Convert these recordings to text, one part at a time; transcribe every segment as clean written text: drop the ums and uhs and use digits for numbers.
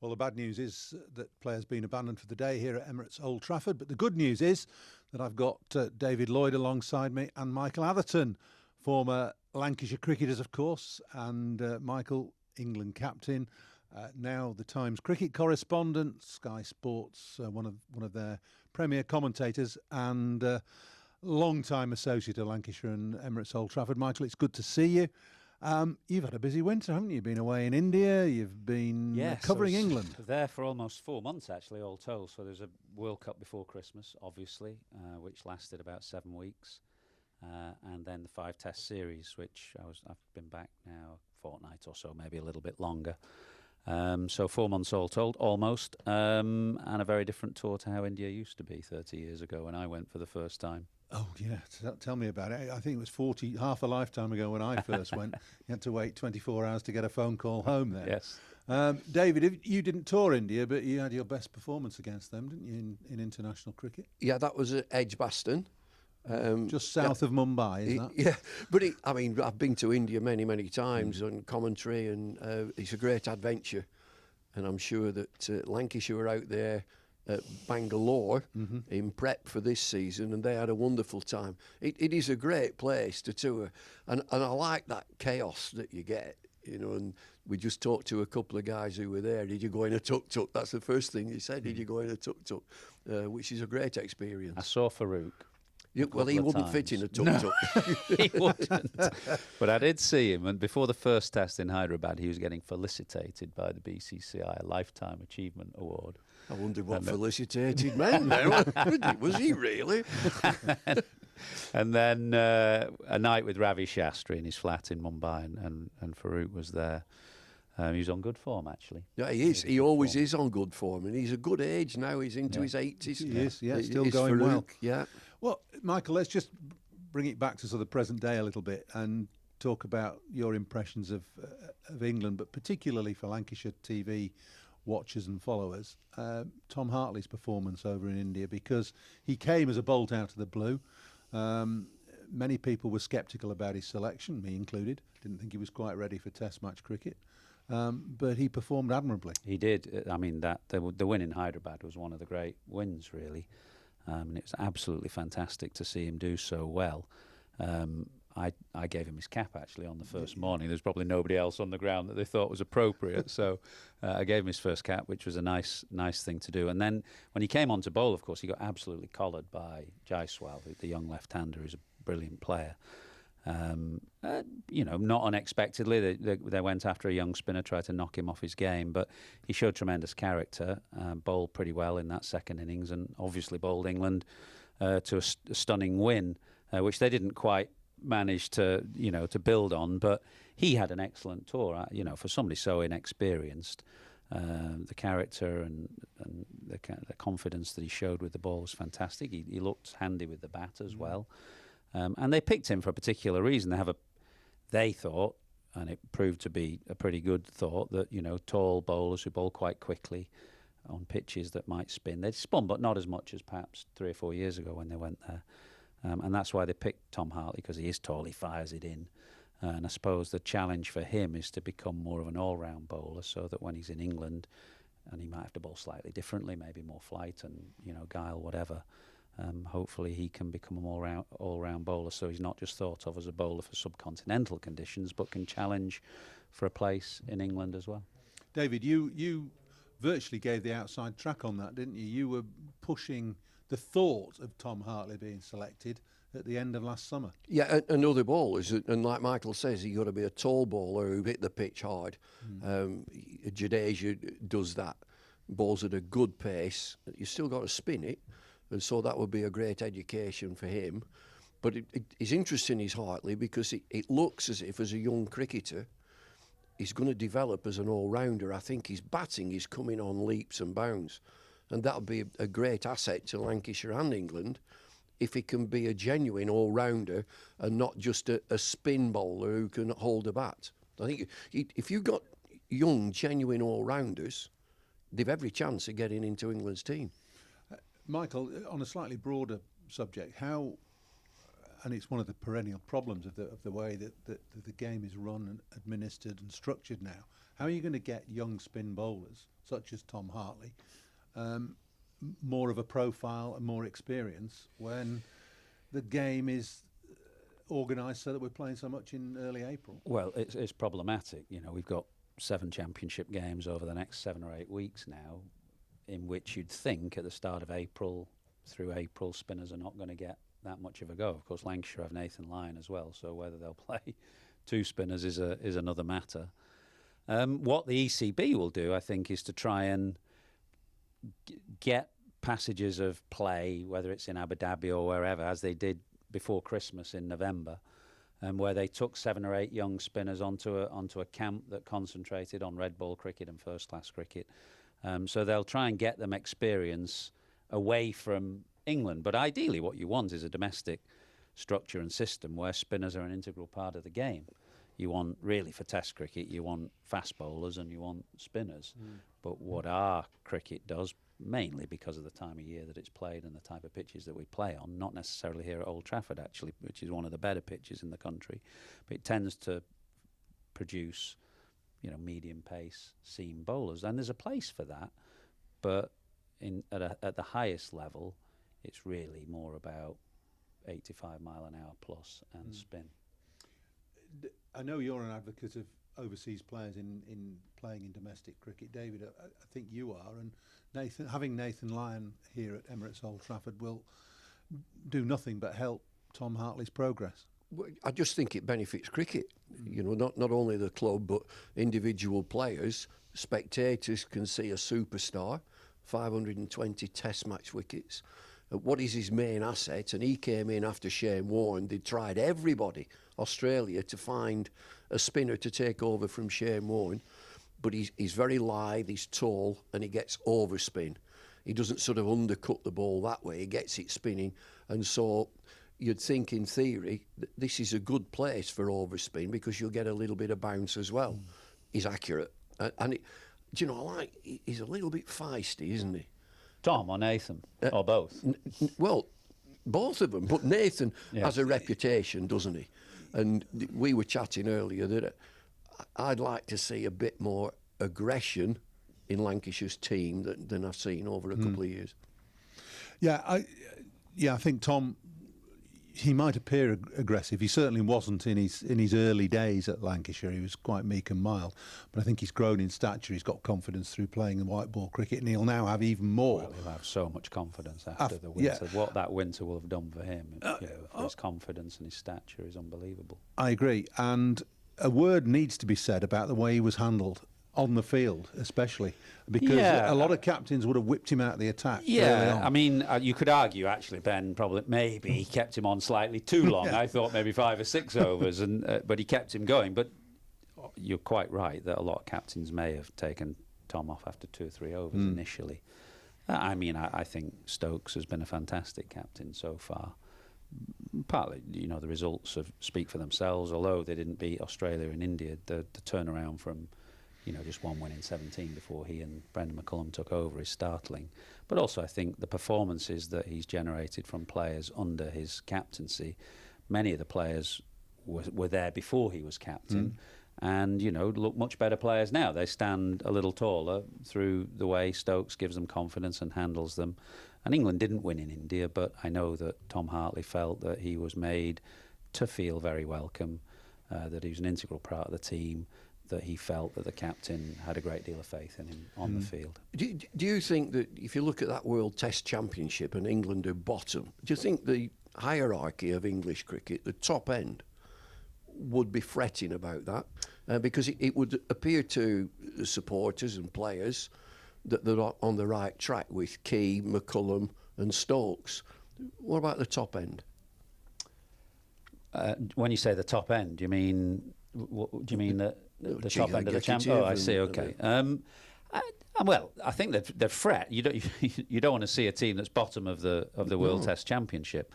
Well, the bad news is that play's been abandoned for the day here at Emirates Old Trafford. But the good news is that I've got David Lloyd alongside me and Michael Atherton, former Lancashire cricketers, of course, and Michael, England captain, now the Times cricket correspondent, Sky Sports, one of their premier commentators, and long-time associate of Lancashire and Emirates Old Trafford. Michael, it's good to see you. You've had a busy winter, haven't you? You've been away in India, you've been covering England. There for almost 4 months, actually, all told. So there's a World Cup before Christmas, obviously, which lasted about 7 weeks. And then the 5 Test series, which I've been back now a fortnight or so, maybe a little bit longer. So 4 months all told, almost. And a very different tour to how India used to be 30 years ago when I went for the first time. Oh, yeah. Tell me about it. I think it was half a lifetime ago when I first went. You had to wait 24 hours to get a phone call home then. Yes. David, you didn't tour India, but you had your best performance against them, didn't you, in international cricket? Yeah, that was at Edgbaston. Just south of Mumbai, is that? Yeah, but I've been to India many, many times on commentary, and it's a great adventure. And I'm sure that Lancashire were out there at Bangalore in prep for this season, and they had a wonderful time. It is a great place to tour, and I like that chaos that you get, and we just talked to a couple of guys who were there. Did you go in a tuk-tuk? That's the first thing he said. Did you go in a tuk-tuk? Which is a great experience. I saw Farouk. Well, he wouldn't fit in a tuk-tuk. No, he wouldn't. But I did see him, and before the first test in Hyderabad, he was getting felicitated by the BCCI, a Lifetime Achievement Award. I wondered what felicitated meant there. Was he really? And then a night with Ravi Shastri in his flat in Mumbai, and Farouk was there. He was on good form, actually. Yeah, he is. He always is on good form, and he's a good age now. He's into his 80s. He is, still going Farouk, well. Yeah. Well, Michael, let's just bring it back to sort of present day a little bit and talk about your impressions of England, but particularly for Lancashire TV watchers and followers, Tom Hartley's performance over in India, because he came as a bolt out of the blue. Many people were sceptical about his selection, me included. Didn't think he was quite ready for Test match cricket. But he performed admirably. He did. I mean, the win in Hyderabad was one of the great wins, really. And it was absolutely fantastic to see him do so well. I gave him his cap, actually, on the first morning. There's probably nobody else on the ground that they thought was appropriate. So I gave him his first cap, which was a nice thing to do. And then when he came on to bowl, of course, he got absolutely collared by Jaiswal, the young left-hander, who's a brilliant player. Not unexpectedly, they went after a young spinner, tried to knock him off his game, but he showed tremendous character, bowled pretty well in that second innings, and obviously bowled England to a stunning win, which they didn't quite manage to build on. But he had an excellent tour, for somebody so inexperienced. The character and the confidence that he showed with the ball was fantastic. He looked handy with the bat as well. And they picked him for a particular reason. They thought, and it proved to be a pretty good thought, that tall bowlers who bowl quite quickly on pitches that might spin. They'd spun, but not as much as perhaps 3 or 4 years ago when they went there. And that's why they picked Tom Hartley, because he is tall, he fires it in. And I suppose the challenge for him is to become more of an all-round bowler, so that when he's in England, and he might have to bowl slightly differently, maybe more flight and guile, whatever. Hopefully he can become an all-round bowler, so he's not just thought of as a bowler for subcontinental conditions, but can challenge for a place in England as well. David, you virtually gave the outside track on that, didn't you? You were pushing the thought of Tom Hartley being selected at the end of last summer. Yeah, and other bowlers, and like Michael says, you've got to be a tall bowler who hit the pitch hard. Jadeja does that, bowls at a good pace. You still got to spin it. And so that would be a great education for him. But it's interesting, is Hartley, because it looks as if, as a young cricketer, he's going to develop as an all-rounder. I think his batting is coming on leaps and bounds. And that would be a great asset to Lancashire and England if he can be a genuine all-rounder and not just a spin bowler who can hold a bat. I think if you've got young, genuine all-rounders, they've every chance of getting into England's team. Michael, on a slightly broader subject, how and it's one of the perennial problems of the way that the game is run and administered and structured now. How are you going to get young spin bowlers such as Tom Hartley more of a profile and more experience when the game is organised so that we're playing so much in early April? Well, it's problematic. You know, we've got 7 championship games over the next 7 or 8 weeks now, in which you'd think at the start of April, through April, spinners are not going to get that much of a go. Of course, Lancashire have Nathan Lyon as well, so whether they'll play 2 spinners is another matter. What the ECB will do, I think, is to try and get passages of play, whether it's in Abu Dhabi or wherever, as they did before Christmas in November, where they took 7 or 8 young spinners onto a camp that concentrated on red ball cricket and first-class cricket. So they'll try and get them experience away from England. But ideally what you want is a domestic structure and system where spinners are an integral part of the game. You want, really, for Test cricket, you want fast bowlers and you want spinners. But what our cricket does, mainly because of the time of year that it's played and the type of pitches that we play on, not necessarily here at Old Trafford, actually, which is one of the better pitches in the country, but it tends to produce, you know, medium pace seam bowlers. And there's a place for that, but at the highest level, it's really more about 85 mile an hour plus and spin. I know you're an advocate of overseas players in playing in domestic cricket, David. I think you are, and having Nathan Lyon here at Emirates Old Trafford will do nothing but help Tom Hartley's progress. Well, I just think it benefits cricket. You know, not only the club but individual players. Spectators can see a superstar, 520 Test match wickets. What is his main asset? And he came in after Shane Warne. They tried everybody, Australia, to find a spinner to take over from Shane Warne. But he's very lithe, he's tall, and he gets overspin. He doesn't sort of undercut the ball that way. He gets it spinning. And so you'd think, in theory, this is a good place for overspin because you'll get a little bit of bounce as well. He's accurate. And do you know, he's a little bit feisty, isn't he? Tom or Nathan, or both? Well, both of them. But Nathan has a reputation, doesn't he? And we were chatting earlier that I'd like to see a bit more aggression in Lancashire's team than I've seen over a couple of years. Yeah, I think Tom, he might appear aggressive. He certainly wasn't in his early days at Lancashire. He was quite meek and mild. But I think he's grown in stature. He's got confidence through playing the white ball cricket, and he'll now have even more. Well, he'll have so much confidence after the winter. Yeah. What that winter will have done for him, for his confidence and his stature, is unbelievable. I agree. And a word needs to be said about the way he was handled on the field, especially, because a lot of captains would have whipped him out of the attack. Yeah, I mean, you could argue, actually, Ben, probably maybe he kept him on slightly too long. I thought maybe 5 or 6 overs, but he kept him going. But you're quite right that a lot of captains may have taken Tom off after 2 or 3 overs initially. I mean, I think Stokes has been a fantastic captain so far. Partly, you know, the results speak for themselves, although they didn't beat Australia and India. The turnaround from, you know, just 1 win in 17 before he and Brendan McCullum took over is startling. But also I think the performances that he's generated from players under his captaincy, many of the players were there before he was captain and, you know, look much better players now. They stand a little taller through the way Stokes gives them confidence and handles them. And England didn't win in India, but I know that Tom Hartley felt that he was made to feel very welcome, that he was an integral part of the team, that he felt that the captain had a great deal of faith in him on the field. Do you think that if you look at that World Test Championship and England are bottom, do you think the hierarchy of English cricket, the top end, would be fretting about that? Because it would appear to the supporters and players that they're on the right track with Key, McCullum and Stokes. What about the top end? When you say the top end, do you mean that the top end of the champion? Oh, I see. Okay. Well, I think they're fret. You don't want to see a team that's bottom of the World Test Championship.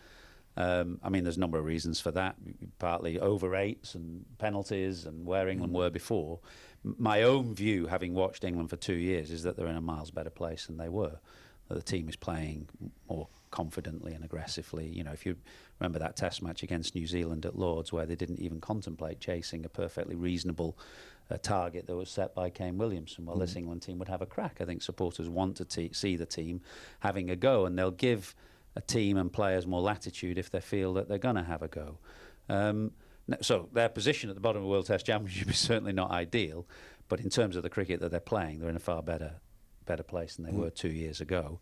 I mean, there's a number of reasons for that. Partly over eights and penalties and where England were before. My own view, having watched England for 2 years, is that they're in a miles better place than they were. That the team is playing more confidently and aggressively. You know, if you remember that Test match against New Zealand at Lords, where they didn't even contemplate chasing a perfectly reasonable target that was set by Kane Williamson, well, this England team would have a crack. I think supporters want to see the team having a go, and they'll give a team and players more latitude if they feel that they're going to have a go. So their position at the bottom of the World Test Championship is certainly not ideal, but in terms of the cricket that they're playing, they're in a far better place than they were 2 years ago.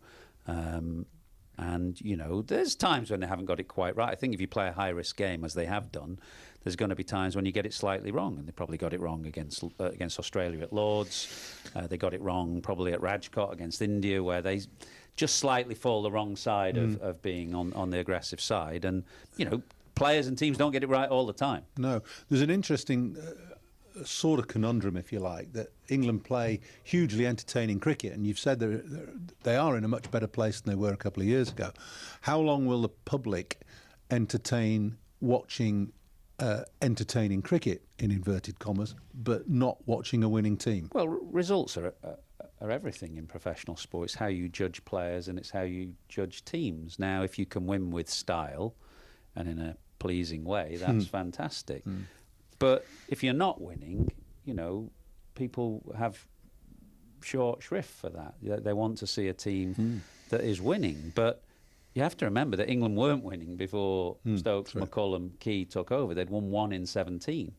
And, you know, there's times when they haven't got it quite right. I think if you play a high-risk game, as they have done, there's going to be times when you get it slightly wrong, and they probably got it wrong against Australia at Lords. They got it wrong probably at Rajkot against India, where they just slightly fall the wrong side of being on the aggressive side. And, you know, players and teams don't get it right all the time. No. There's an interesting sort of conundrum, if you like, that England play hugely entertaining cricket, and you've said they are in a much better place than they were a couple of years ago. How long will the public entertain watching entertaining cricket, in inverted commas, but not watching a winning team? Well, results are everything in professional sports. It's how you judge players and it's how you judge teams. Now, if you can win with style and in a pleasing way, that's fantastic. But if you're not winning, you know, people have short shrift for that. They want to see a team that is winning. But you have to remember that England weren't winning before Stokes, McCullum, Key took over. They'd won 1 in 17.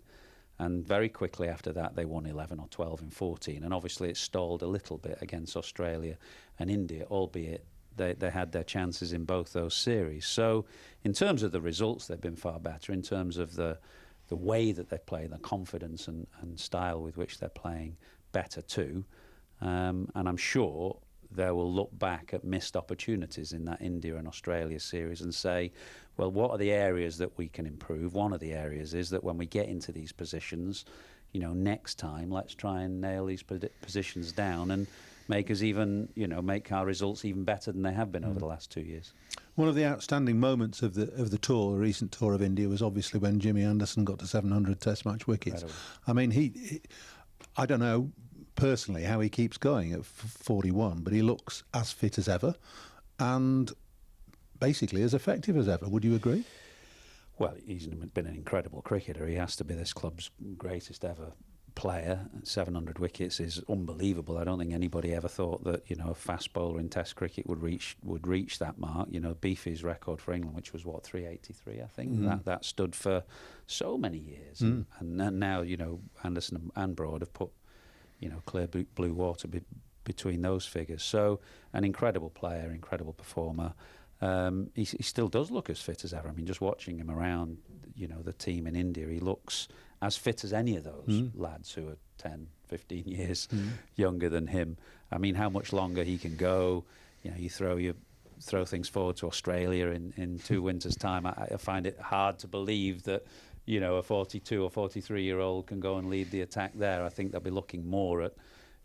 And very quickly after that, they won 11 or 12 in 14. And obviously it stalled a little bit against Australia and India, albeit they had their chances in both those series. So in terms of the results, they've been far better. In terms of the way that they play, the confidence and style with which they're playing, better too. And I'm sure they will look back at missed opportunities in that India and Australia series and say, well, what are the areas that we can improve? One of the areas is that when we get into these positions, you know, next time, let's try and nail these positions down and make us even, you know, make our results even better than they have been over the last 2 years. One of the outstanding moments of the tour, the recent tour of India, was obviously when Jimmy Anderson got to 700 Test match wickets. I mean, he I don't know personally how he keeps going at 41, but he looks as fit as ever and basically as effective as ever. Would you agree? Well, he's been an incredible cricketer. He has to be this club's greatest ever player. 700 wickets is unbelievable. I don't think anybody ever thought that, you know, a fast bowler in Test cricket would reach that mark. You know, Beefy's record for England, which was what, 383, I think. That stood for so many years, and now, you know, Anderson and Broad have put, you know, clear blue water between those figures. So an incredible player, incredible performer. He still does look as fit as ever. I mean, just watching him around, you know, the team in India, he looks as fit as any of those lads who are 10, 15 years younger than him. I mean, how much longer he can go. You know, you throw things forward to Australia in 2 winters' time. I find it hard to believe that, you know, a 42 or 43-year-old can go and lead the attack there. I think they'll be looking more at,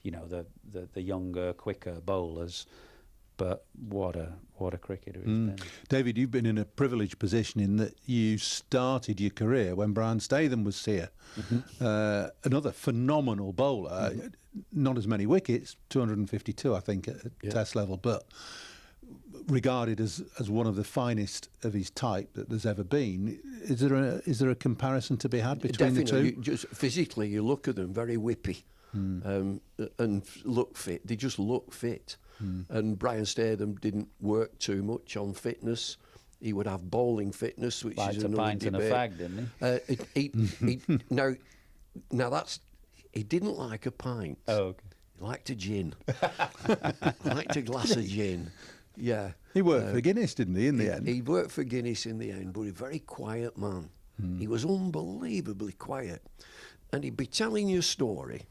you know, the younger, quicker bowlers. But what a cricketer he's been. David, you've been in a privileged position in that you started your career when Brian Statham was here. Another phenomenal bowler, not as many wickets, 252 I think at Test level, but regarded as one of the finest of his type that there's ever been. Is there a comparison to be had between Definitely. the two? Just physically, you look at them very whippy and look fit. They just look fit. And Brian Statham didn't work too much on fitness. He would have bowling fitness, which is another pint debate. and a fag, didn't he? Now that's, he didn't like a pint. Oh, okay. He liked a gin. He liked a glass of gin. Yeah. He worked for Guinness, didn't he, in the end? He worked for Guinness in the end, but a very quiet man. He was unbelievably quiet. And he'd be telling you a story,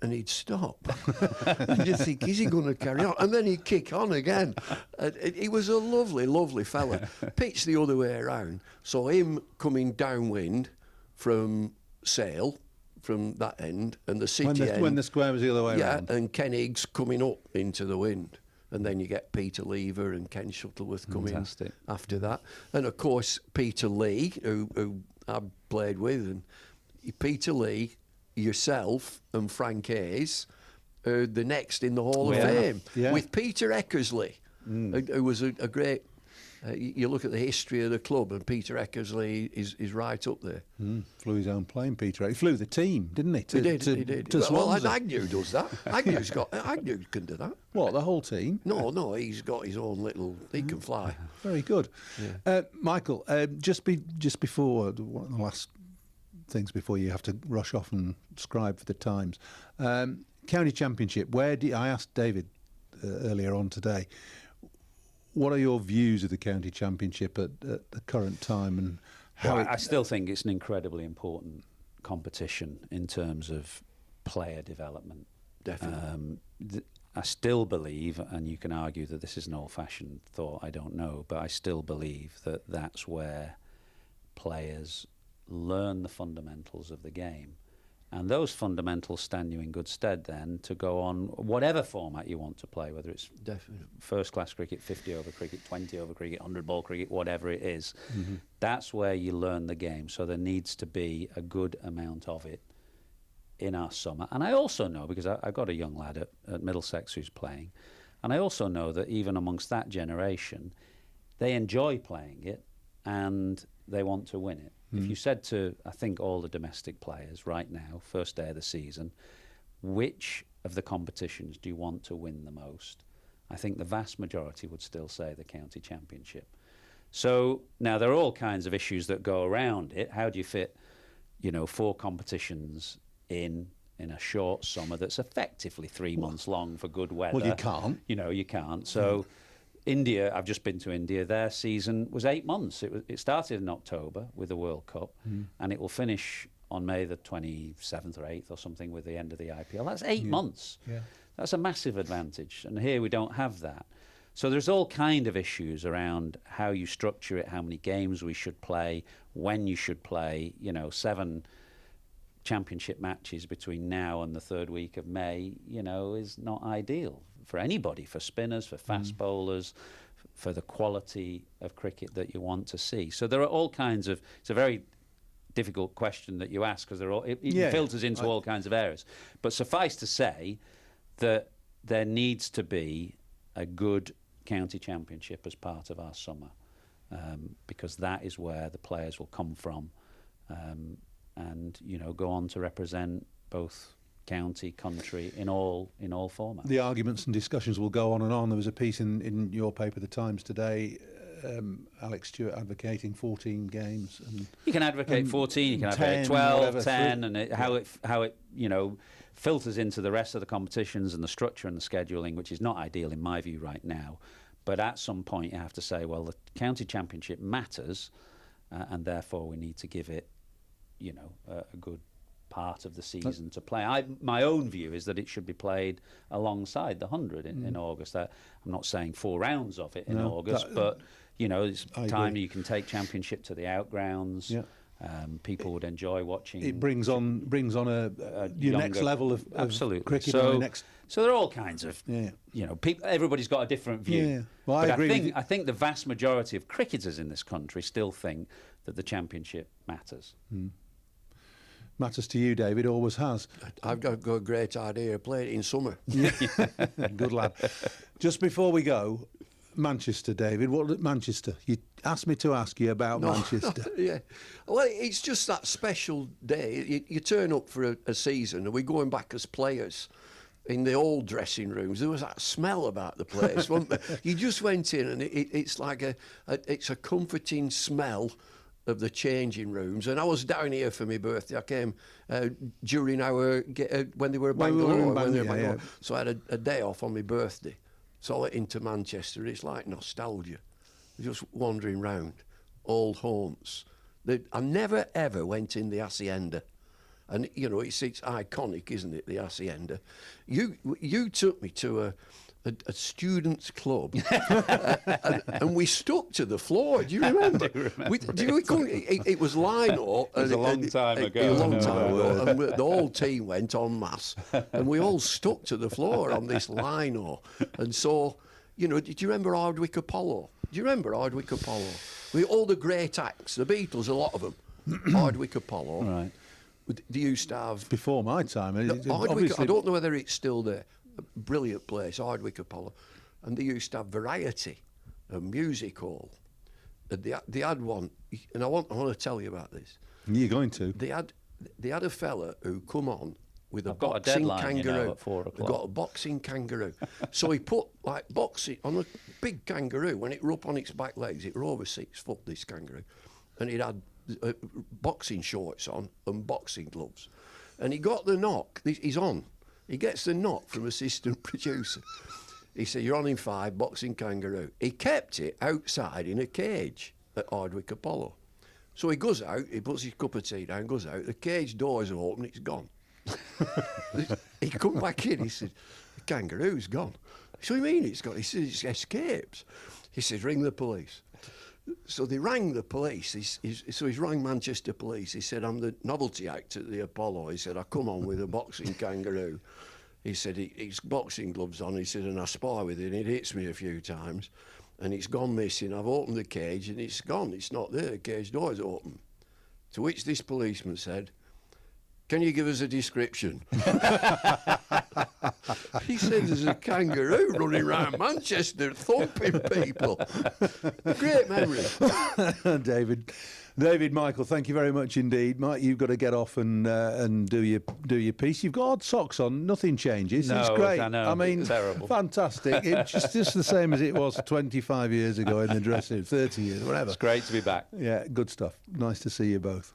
and he'd stop. And you'd think, is he going to carry on? And then he'd kick on again. He was a lovely, lovely fella. Pitch the other way around. So him coming downwind from Sale, from that end, and the city end. When the square was the other way around. Yeah, and Ken Higgs coming up into the wind. And then you get Peter Lever and Ken Shuttleworth coming after that. And, of course, Peter Lee, who I played with. And Peter Lee, yourself and Frank Hayes, the next in the Hall of Yeah. Fame Yeah. with Peter Eckersley, who was a great. You look at the history of the club, and Peter Eckersley is right up there. Flew his own plane, Peter. He flew the team, didn't he? He did. To Well, Swansea. Agnew does that. Agnew can do that. What, the whole team? No, he's got his own little. He can fly. Very good. Michael, just before, one of the last things before you have to rush off and scribe for the Times. County Championship, I asked David earlier on today, what are your views of the County Championship at the current time, and how I still think it's an incredibly important competition in terms of player development. Definitely. I still believe, and you can argue that this is an old-fashioned thought, I don't know, but I still believe that that's where players learn the fundamentals of the game. And those fundamentals stand you in good stead then to go on whatever format you want to play, whether it's Definitely. first-class cricket, 50-over cricket, 20-over cricket, 100-ball cricket, whatever it is. That's where you learn the game. So there needs to be a good amount of it in our summer. And I also know, because I've got a young lad at Middlesex who's playing, and I also know that even amongst that generation, they enjoy playing it and they want to win it. If you said to, I think, all the domestic players right now, first day of the season, which of the competitions do you want to win the most? I think the vast majority would still say the County Championship. So now there are all kinds of issues that go around it. How do you fit, 4 competitions in a short summer that's effectively 3 months long for good weather? Well, you can't. You can't. So India, I've just been to India. Their season was 8 months. It started in October with the World Cup, and it will finish on May the 27th or 8th or something with the end of the IPL. That's 8 months. Yeah. That's a massive advantage. And here we don't have that. So there's all kind of issues around how you structure it, how many games we should play, when you should play. 7 championship matches between now and the 3rd week of May, is not ideal for anybody, for spinners, for fast bowlers, for the quality of cricket that you want to see. So there are all kinds of, it's a very difficult question that you ask, because it filters into all kinds of areas. But suffice to say that there needs to be a good county championship as part of our summer, because that is where the players will come from, and go on to represent both county, country, in all formats. The arguments and discussions will go on and on. There was a piece in your paper, The Times, today, Alex Stewart advocating 14 games. And you can advocate 14, you can 10, advocate 12, whatever, 10, and how it filters into the rest of the competitions and the structure and the scheduling, which is not ideal in my view right now. But at some point you have to say, well, the county championship matters, and therefore we need to give it, a good part of the season to play. My own view is that it should be played alongside the 100 in August. I'm not saying 4 rounds of it in August, but it's time you can take championship to the outgrounds. Yeah. People would enjoy watching. It brings on your next level of absolutely cricket. So there are all kinds of everybody's got a different view. Yeah. Well, I agree with you. I think the vast majority of cricketers in this country still think that the championship matters. Matters to you, David, always has. I've got a great idea. Play it in summer. Good lad. Just before we go, Manchester, David. Manchester? You asked me to ask you about Manchester. Yeah. Well, it's just that special day. You turn up for a season, and we're going back as players. In the old dressing rooms, there was that smell about the place, wasn't there? You just went in, and it's like it's a comforting smell of the changing rooms. And I was down here for my birthday. I came during our when they were at Bangalore. So I had a day off on my birthday. So I went into Manchester. It's like nostalgia, just wandering round old homes. I never ever went in the Hacienda. And, it's iconic, isn't it, the Hacienda? You took me to a students' club, and we stuck to the floor. Do you remember? I do remember. It was lino. It was a long time ago. And the whole team went en masse, and we all stuck to the floor on this lino. And so, did you remember Hardwick Apollo? Do you remember Hardwick Apollo? All the great acts, the Beatles, a lot of them. Hardwick Apollo. Right. They used to have... Before my time. Ardwick, I don't know whether it's still there. A brilliant place, Ardwick Apollo. And they used to have variety, a music hall. And they had one, and I want to tell you about this. You're going to? They had a fella who come on with a I've got a boxing deadline, kangaroo. at 4 o'clock. They got a boxing kangaroo. So he put like boxing on a big kangaroo. When it were up on its back legs, it were over 6 foot, this kangaroo. And it had boxing shorts on and boxing gloves. And he got the knock. He's on. He gets the knock from assistant producer. He said, "You're on in 5, boxing kangaroo." He kept it outside in a cage at Ardwick Apollo. So he goes out, he puts his cup of tea down, goes out, the cage doors are open, it's gone. He come back in, he said, "The kangaroo's gone." So you mean it's gone? He says, "It escapes." He says, "Ring the police." So they rang the police. So he's rang Manchester Police. He said, "I'm the novelty act at the Apollo." He said, "I come on with a boxing kangaroo." He said, "He's boxing gloves on." He said, "And I spar with it. It hits me a few times. And it's gone missing. I've opened the cage and it's gone. It's not there. The cage door is open." To which this policeman said, "Can you give us a description?" He said, "There's a kangaroo running around Manchester thumping people." Great memory. David, Michael, thank you very much indeed. Mike, you've got to get off and do your piece. You've got odd socks on. Nothing changes. No, it's great. I know. I mean, terrible. Fantastic. It's just the same as it was 25 years ago in the dressing room, 30 years, whatever. It's great to be back. Yeah, good stuff. Nice to see you both.